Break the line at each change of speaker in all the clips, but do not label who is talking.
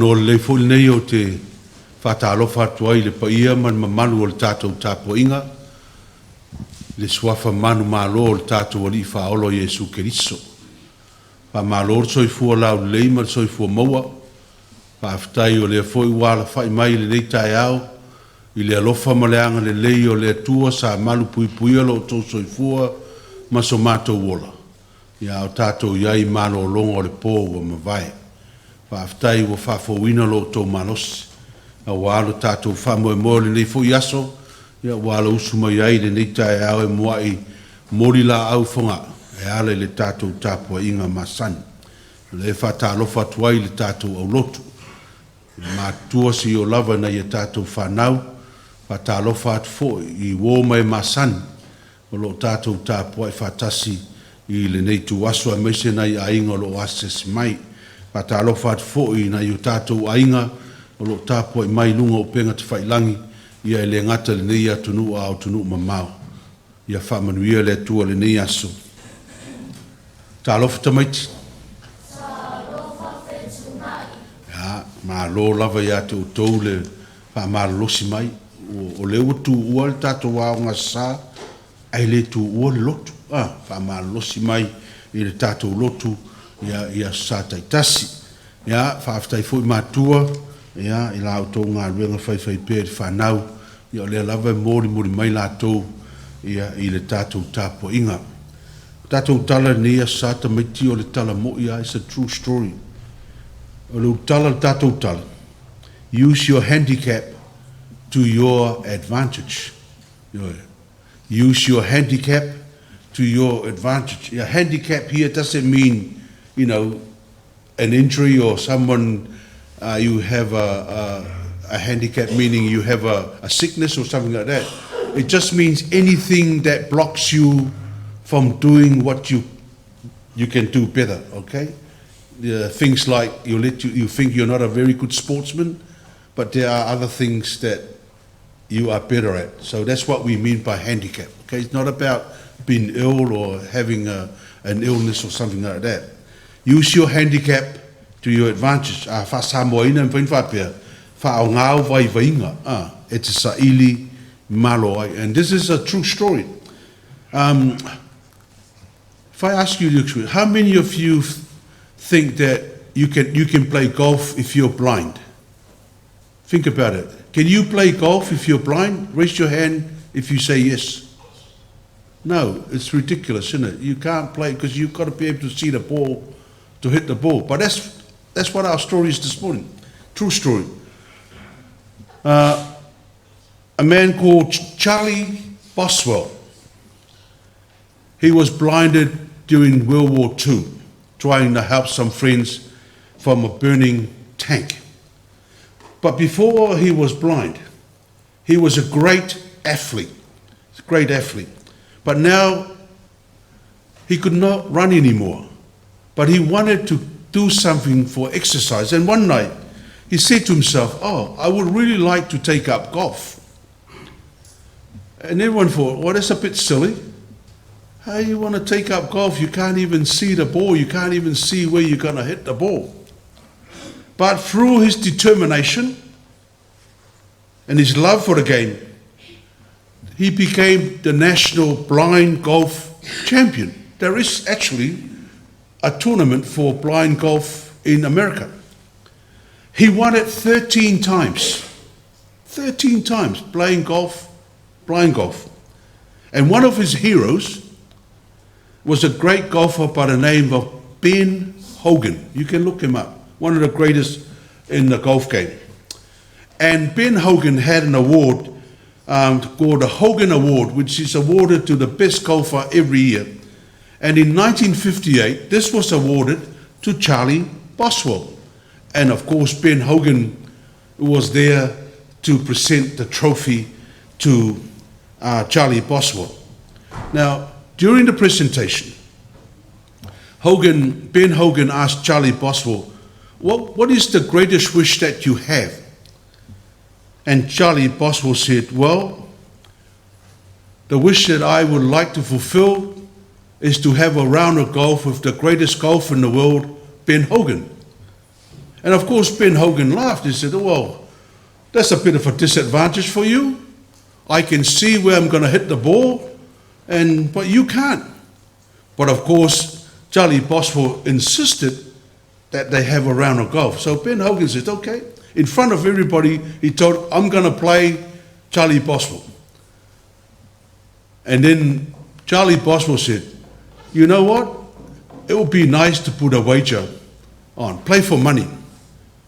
no le fo nei o te whatalofa atu ai le paia man mamalu o le tātou tāpua inga, le suafa manu malo o le tātou ali whaolo Iesu Keriso. Pa malo o soifua lau leima soifua maua, pa aftai o le foi wala whai mai le nei tae au, i le alofa ma le anga le lei o le atua sa malu pui pui alo o tō soifua ma so mātou wola. Ia o tātou iai malo o longa o le pō wa mawai. Pa aftai wa whafowina lo tō malosi. A walo tātou whamoe moe le nei foi aso, ia walo usuma iai le nei tae au e muai mori la au fonga. E ale le tātou tāpua inga masani. Le whatalofa tuai le tātou au lotu. Ma tuasi o lava na ia tātou whanau, whatalofa atu fo i wōma e masani. O lo tātou tāpua i whatasi i le nei tu aso a meise na i ainga lo ases mai. Whatalofa atu fo i na i o tātou ainga, o lo tāpua i mai lunga o penga te whailangi, ia e le ngata le nei atunu a o tunu mamau. Ia whamanuia le atua le nei aso. Talofa Tamaiti.
Talofa Featuna'i.
Ya, ma lo lava ya te utou le whamaralosi mai. O le utu ua le tato waonga sa, ai le tu ua le lotu. Whamaralosi mai i le tato lotu ia sa taitasi. Ya, whaaftai fui mātua, ya, i la utou ngā ruenga whai pēr whanau, ia le lava mori mai la tau i le tato tāpua inga. Tātou tala nia sa Tamaiti o le tala moia, it's a true story. O le tala tātou tala. Use your handicap to your advantage. Use your handicap to your advantage. Your handicap here doesn't mean, an injury or someone, you have a handicap, meaning you have a sickness or something like that. It just means anything that blocks you from doing what you can do better, okay? Things like you think you're not a very good sportsman, but there are other things that you are better at. So that's what we mean by handicap, okay? It's not about being ill or having an illness or something like that. Use your handicap to your advantage. Samoan it's a sa'ili malo. And this is a true story. If I ask you, how many of you think that you can play golf if you're blind? Think about it. Can you play golf if you're blind? Raise your hand if you say yes. No, it's ridiculous, isn't it? You can't play because you've got to be able to see the ball to hit the ball. But that's what our story is this morning. True story. A man called Charlie Boswell. He was blinded during World War II, trying to help some friends from a burning tank. But before he was blind, he was a great athlete. But now he could not run anymore. But he wanted to do something for exercise. And one night he said to himself, I would really like to take up golf. And everyone thought, well, that's a bit silly. How you want to take up golf? You can't even see the ball. You can't even see where you're going to hit the ball. But through his determination and his love for the game, he became the national blind golf champion. There is actually a tournament for blind golf in America. He won it 13 times. 13 times playing golf, blind golf. And one of his heroes was a great golfer by the name of Ben Hogan. You can look him up. One of the greatest in the golf game. And Ben Hogan had an award called the Hogan Award, which is awarded to the best golfer every year. And in 1958, this was awarded to Charlie Boswell. And of course, Ben Hogan was there to present the trophy to Charlie Boswell. Now, during the presentation, Ben Hogan asked Charlie Boswell, what is the greatest wish that you have? And Charlie Boswell said, well, the wish that I would like to fulfill is to have a round of golf with the greatest golfer in the world, Ben Hogan. And of course, Ben Hogan laughed. He said, well, that's a bit of a disadvantage for you. I can see where I'm going to hit the ball, but you can't. But of course, Charlie Boswell insisted that they have a round of golf. So Ben Hogan said, okay. In front of everybody, he told, I'm going to play Charlie Boswell. And then Charlie Boswell said, you know what? It would be nice to put a wager on, play for money.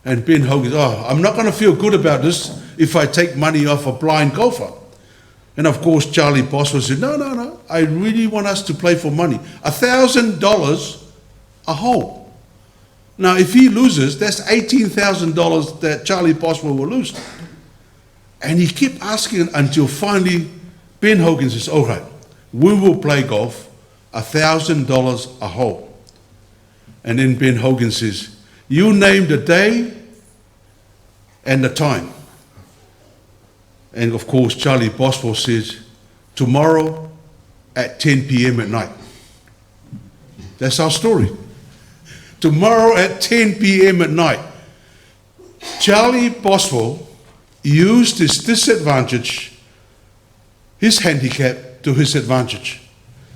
And Ben Hogan said, I'm not going to feel good about this if I take money off a blind golfer. And of course, Charlie Boswell said, no, I really want us to play for money. $1,000 a hole. Now, if he loses, that's $18,000 that Charlie Boswell will lose. And he kept asking until finally Ben Hogan says, all right, we will play golf, $1,000 a hole. And then Ben Hogan says, you name the day and the time. And of course, Charlie Boswell says, tomorrow at 10 p.m. at night. That's our story. Tomorrow at 10 p.m. at night. Charlie Boswell used his disadvantage, his handicap, to his advantage.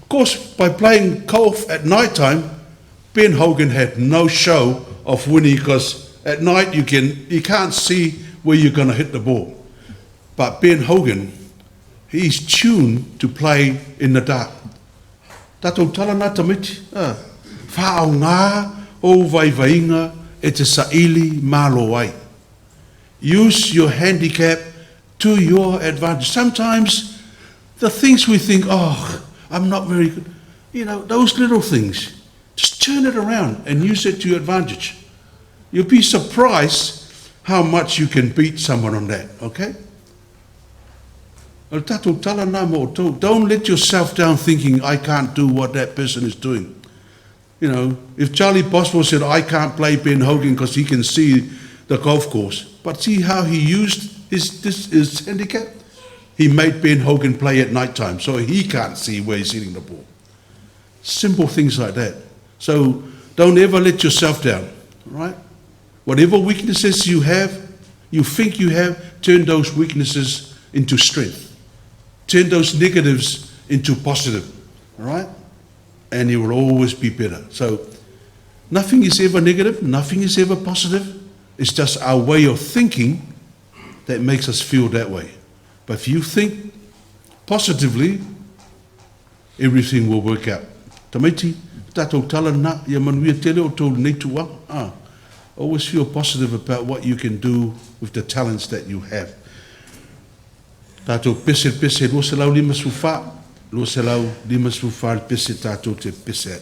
Of course, by playing golf at night time, Ben Hogan had no show of winning because at night you can't see where you're going to hit the ball. But Ben Hogan, he's tuned to play in the dark. Tātou Talaina Tamaiti, whaau ngā o vaivainga e te saili malo ai. Use your handicap to your advantage. Sometimes the things we think, I'm not very good, those little things, just turn it around and use it to your advantage. You'll be surprised how much you can beat someone on that, okay? Don't let yourself down thinking, I can't do what that person is doing. If Charlie Boswell said, I can't play Ben Hogan because he can see the golf course, but see how he used his handicap? He made Ben Hogan play at night time, so he can't see where he's hitting the ball. Simple things like that. So don't ever let yourself down, right? Whatever weaknesses you think you have, turn those weaknesses into strength. Turn those negatives into positive, all right? And you will always be better. So nothing is ever negative, nothing is ever positive. It's just our way of thinking that makes us feel that way. But if you think positively, everything will work out. Tamaiti, tātou tala na, ia manuia tele o tō nei tua. Always feel positive about what you can do with the talents that you have. Tātou pese lo se lau lima sufa, lo se lau lima sufa pese tātou te pese.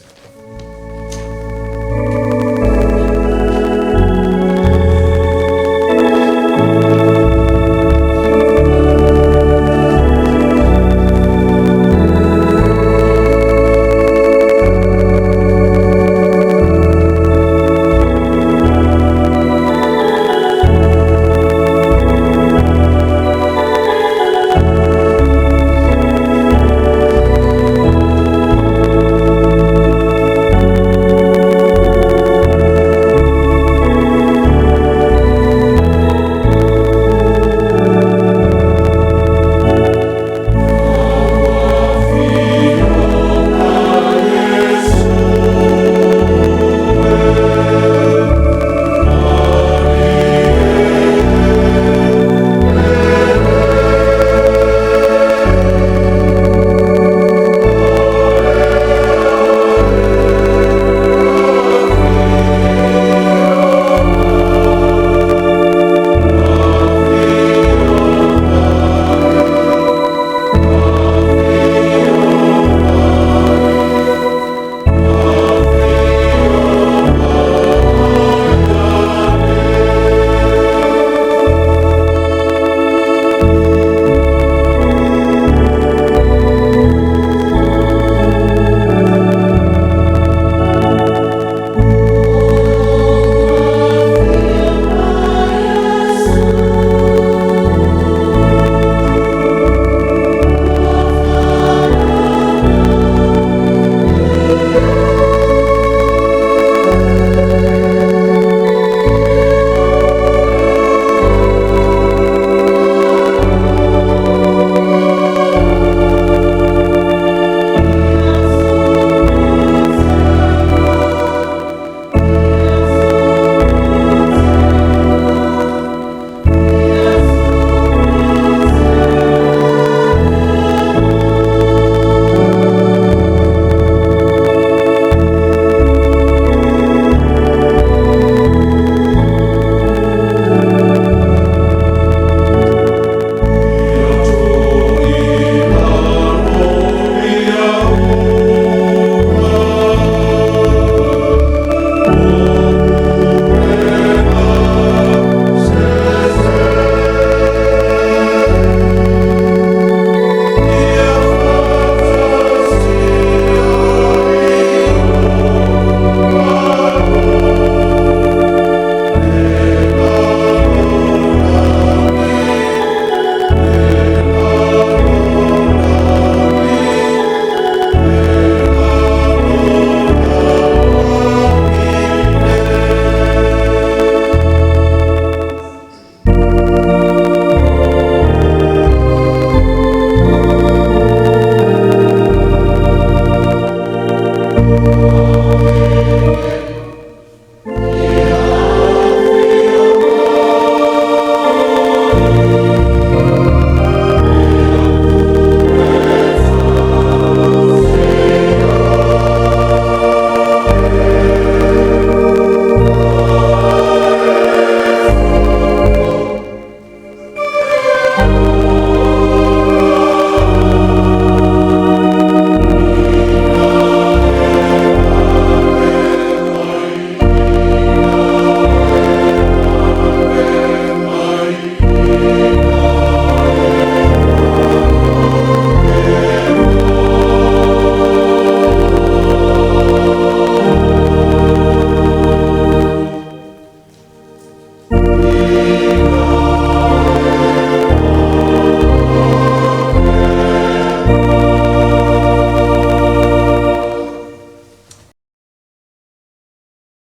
Lotu.